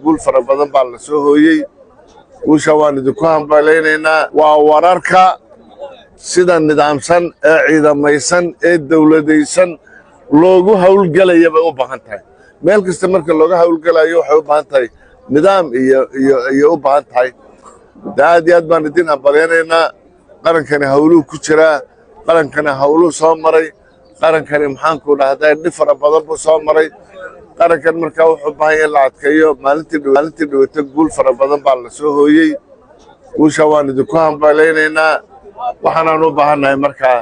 guul fara badan baa la soo hooyey guusha waan idinku hambaleynaynaa waa wararka sida nidaamsan ee ciidamaysan ee dawladaysan loogu hawlgalaya bay u baahan tahay meel kasta marka looga hawlgalayo waxay u baahan tahay nidaam iyo u baahan tahay aad iyo aad baan idin hambaleynaynaa qarankani hawluhu ku jiraa qarankani hawluhu soo maray qarankani maxaanku dhahdaa dhib fara badan buu soo maray qarankan markaa wuxuu u baahan yahay la adkeeyo maalintii dhawata guul fara badan baa la soo hooyey guusha waan idinku hambaleynaynaa waxaanaan u baahannahay markaa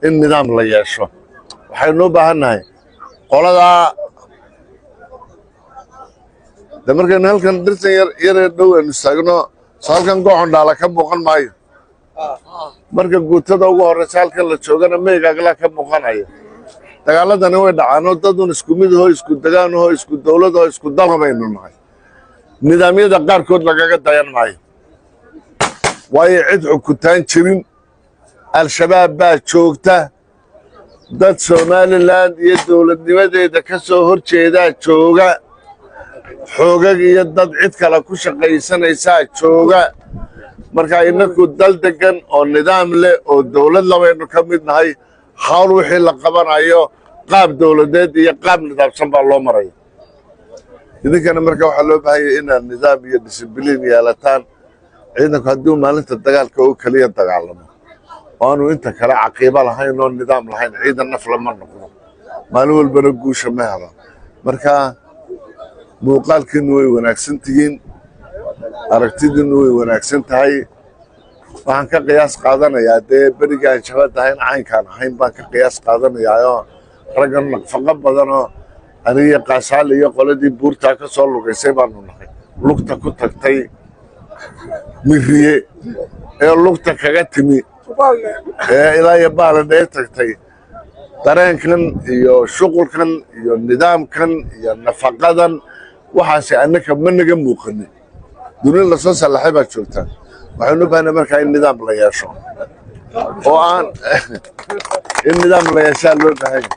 in nidaam la yeesho waxaynu u baahannahay qoladaa de markaynu halkan dhirtan yaree dhow aynu istaagno so halkan gooxon dhaala ka muuqan maayo marka guutada ugu horreysa halkan la joogana meygaaglaa ka muuqanaya dagaaladani way dhacaanoo dadun isku mid ahoo isku degaan ahoo isku dawlad ahoo isku dal baynu nahay nidaamyada qaarkood lagaga dayan maayo waayo cid xukutaan jirin al-shabaab baa joogta dad somalilan iyo dawladnimadeeda ka soo hor jeedaa jooga xoogag iyo dad cid kale ku shaqaysanaysaa jooga marka inaku dal degan oo nidaam leh oo dawlad labaynu ka mid nahay hawl wixii la qabanayo qaab dawladeed iyo qaab nidaamsan baa loo maraya idinkana marka waxaa loo baahanya inaad nidaam iyo disibiliin yeelataan ciidanku haddii maalinta dagaalka oo keliya dagaalamo oo aanu inta kale caqiibo lahayn oo nidaam lahayn ciidan naf lama noqdo maalin walbana guusha ma helo marka muuqaalkiinu way wanaagsan tihiin aragtidiinu way wanaagsan tahay waxaan ka qiyaas qaadanayaa dee berigaan shabad ahayn caynkaan ahayn baan ka qiyaas qaadanayaayoo raggan naqfaqo badanoo aniga qaasaal iyo qoladii buurtaa ka soo lugaysay baanu nahay lugta ku tagtay miriye ee lugta kaga timi ee ilaa iyo baaladhee tagtay dareenkan iyo shuqulkan iyo nidaamkan iyo nafaqadan waxaase annaka ma naga muuqanin dunin la soo sallaxay baad joogtaa waxaynu u baahnaa markaa in nidaam la yeesho oo aan in nidaam la yeeshaa loo baahanya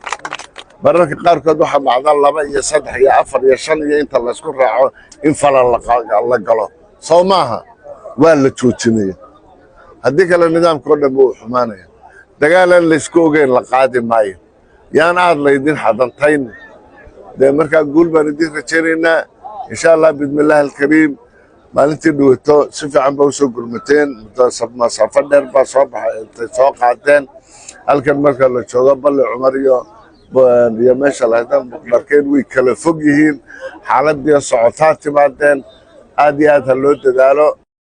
mararka qaarkood waxaa dhacda 2 iyo 3 iyo 4 iyo 5 iyo inta laysku raaco in falan la galo soo maaha waa la joojinaya haddii kale nidaamka oo dhan wuu xumaanaya dagaalan laysku ogeyn la qaadi maayo yaan aad laydin xadantayn dee markaa guul baan idin rajaynaynaa insha allah bismillaahi alkariim maalintii dhawato si fiican baa usoo gurmateen masaafo dheer baa soo qaadeen halkan marka la joogo balle cumar iyo meesha lahaydan dharkeen way kala fog yihiin xaaladii socotaa timaadeen aad iyo aad ha loo dadaalo